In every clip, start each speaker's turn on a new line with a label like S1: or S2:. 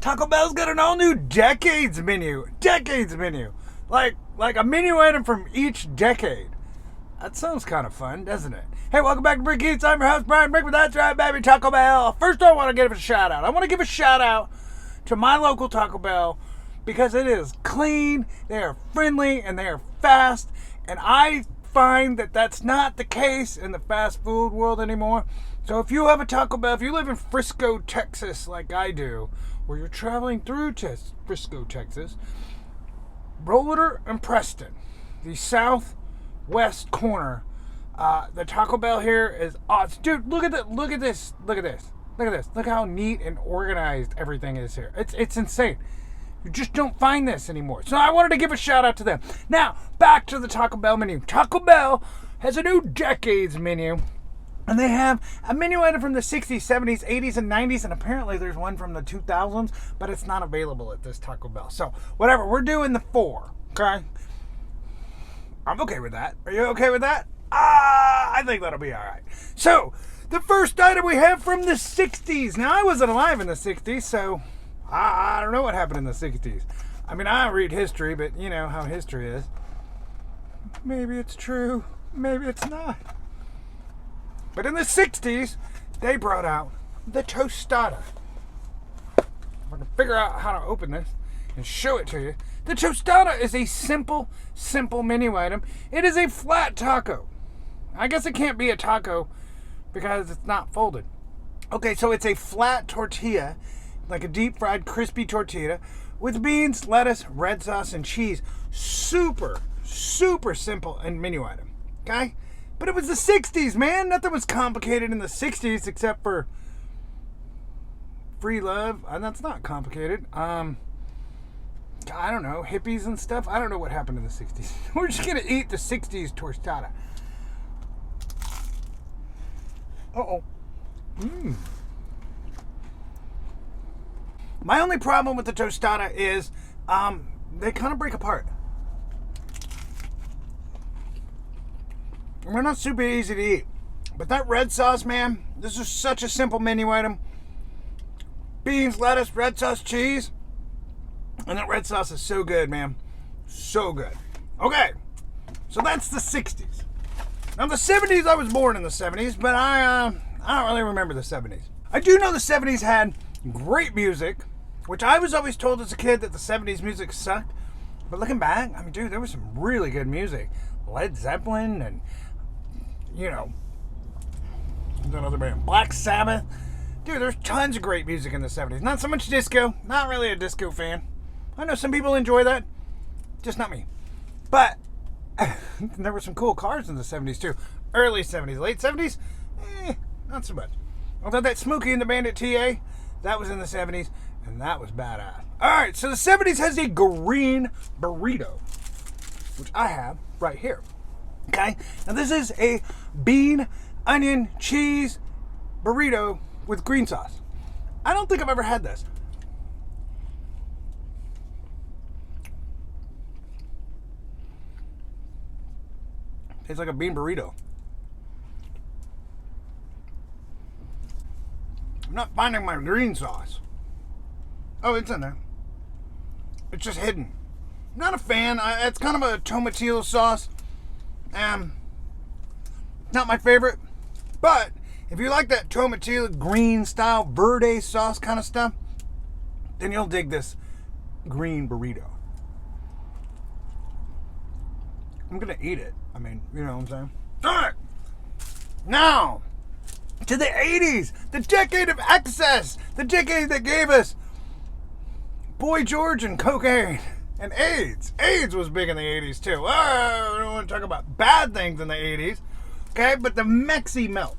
S1: Taco Bell's got an all-new decades menu. Decades menu. Like a menu item from each decade. That sounds kind of fun, doesn't it? Hey, welcome back to BrickEats. I'm your host, Brian Brick, but that's right, baby, Taco Bell. First, I want to give a shout out. I want to give a shout out to my local Taco Bell because it is clean, they are friendly, and they are fast. And I find that that's not the case in the fast food world anymore. So if you have a Taco Bell, if you live in Frisco, Texas, like I do, or you're traveling through Frisco, Texas, Roller and Preston, the southwest corner, the Taco Bell here is awesome. Dude, look at this. Look how neat and organized everything is here. It's insane. You just don't find this anymore. So I wanted to give a shout out to them. Now, back to the Taco Bell menu. Taco Bell has a new decades menu. And they have a menu item from the 60s, 70s, 80s, and 90s. And apparently there's one from the 2000s. But it's not available at this Taco Bell. So, whatever. We're doing the 4. Okay? I'm okay with that. Are you okay with that? I think that'll be alright. So, the first item we have from the 60s. Now, I wasn't alive in the 60s, so I don't know what happened in the 60s. I mean, I read history, but you know how history is. Maybe it's true. Maybe it's not. But in the 60s, they brought out the tostada. I'm going to figure out how to open this and show it to you. The tostada is a simple menu item. It is a flat taco. I guess it can't be a taco because it's not folded. Okay, so it's a flat tortilla, like a deep fried crispy tortilla with beans, lettuce, red sauce, and cheese. Super simple and menu item. Okay? But it was the 60s, man. Nothing was complicated in the 60s except for free love. And that's not complicated. I don't know, hippies and stuff. I don't know what happened in the 60s. We're just going to eat the 60s tostada. Uh-oh. My only problem with the tostada is they kind of break apart. They're not super easy to eat. But that red sauce, man, this is such a simple menu item. Beans, lettuce, red sauce, cheese. And that red sauce is so good, man. So good. Okay, so that's the 60s. Now, the 70s, I was born in the 70s, but I don't really remember the 70s. I do know the 70s had great music, which I was always told as a kid that the 70s music sucked. But looking back, I mean, dude, there was some really good music. Led Zeppelin and, you know, that other band, Black Sabbath. Dude, there's tons of great music in the 70s. Not so much disco. Not really a disco fan. I know some people enjoy that. Just not me. But there were some cool cars in the 70s too. Early 70s. Late 70s? Not so much. Although that Smokey and the Bandit TA, that was in the 70s. And that was badass. Alright, so the 70s has a green burrito. Which I have right here. Okay? Now this is a bean, onion, cheese burrito with green sauce. I don't think I've ever had this. Tastes like a bean burrito. I'm not finding my green sauce. Oh, it's in there. It's just hidden. Not a fan. It's kind of a tomatillo sauce. Not my favorite. But if you like that tomatillo green style verde sauce kind of stuff, then you'll dig this green burrito. I'm going to eat it. I mean, you know what I'm saying? All right. Now, to the 80s. The decade of excess. The decade that gave us Boy George and cocaine. And AIDS. AIDS was big in the 80s too. Oh, I don't want to talk about bad things in the 80s. Okay, but the Mexi melt.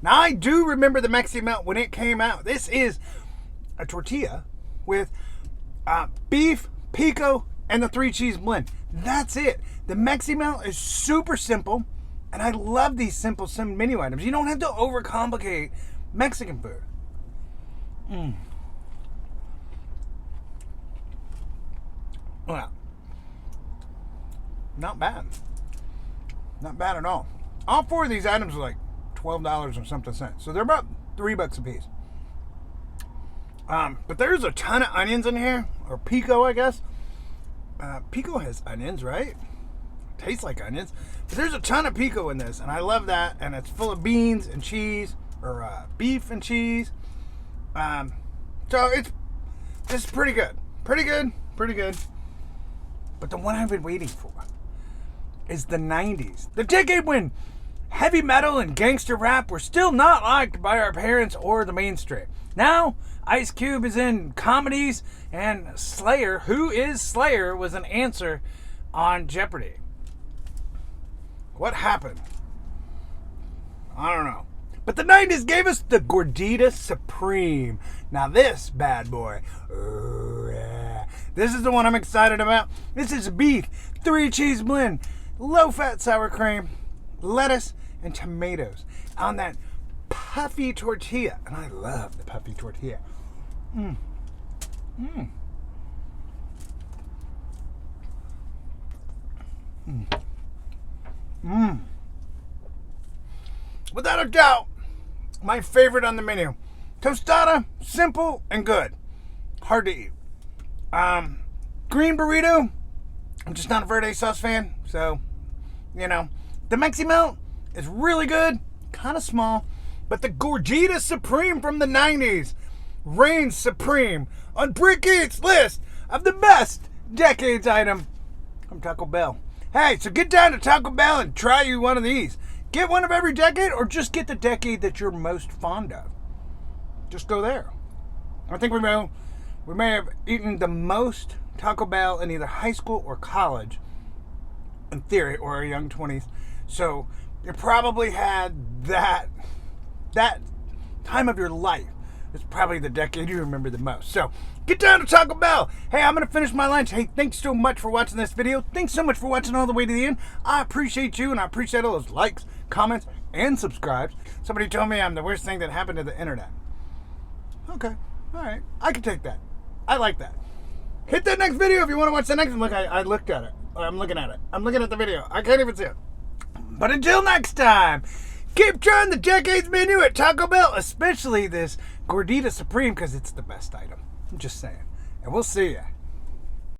S1: Now, I do remember the Mexi melt when it came out. This is a tortilla with beef, pico, and the 3 cheese blend. That's it. The Mexi melt is super simple, and I love these simple menu items. You don't have to overcomplicate Mexican food. Well, not bad. Not bad at all. All 4 of these items are like $12 or something cents. So they're about $3 a piece. But there's a ton of onions in here, or pico, I guess. Pico has onions, right? Tastes like onions. But there's a ton of pico in this, and I love that. And it's full of beans and cheese, or beef and cheese. So it's pretty good. Pretty good. But the one I've been waiting for is the 90s. The decade when heavy metal and gangster rap were still not liked by our parents or the mainstream. Now, Ice Cube is in comedies, and Slayer, who is Slayer, was an answer on Jeopardy. What happened? I don't know. But the 90s gave us the Gordita Supreme. Now this bad boy, this is the one I'm excited about. This is beef, 3-cheese blend, low-fat sour cream, lettuce, and tomatoes on that puffy tortilla. And I love the puffy tortilla. Without a doubt, my favorite on the menu. Tostada, simple and good. Hard to eat. Green burrito. I'm just not a verde sauce fan, so, you know. The mexi melt is really good, kind of small, but the Gordita Supreme from the 90s reigns supreme on BrickEats' list of the best decades item from Taco Bell. Hey, so get down to Taco Bell and try you one of these. Get one of every decade, or just get the decade that you're most fond of. Just go there. I think we may have eaten the most Taco Bell in either high school or college, in theory, or our young 20s. So you probably had that time of your life. It's probably the decade you remember the most. So get down to Taco Bell. Hey, I'm going to finish my lunch. Hey, thanks so much for watching this video. Thanks so much for watching all the way to the end. I appreciate you, and I appreciate all those likes, comments, and subscribes. Somebody told me I'm the worst thing that happened to the internet. Okay. All right. I can take that. I like that. Hit that next video if you want to watch the next one. Look, I looked at it. I'm looking at it. I'm looking at the video. I can't even see it. But until next time, keep trying the decades menu at Taco Bell, especially this Gordita Supreme, because it's the best item. I'm just saying. And we'll see ya.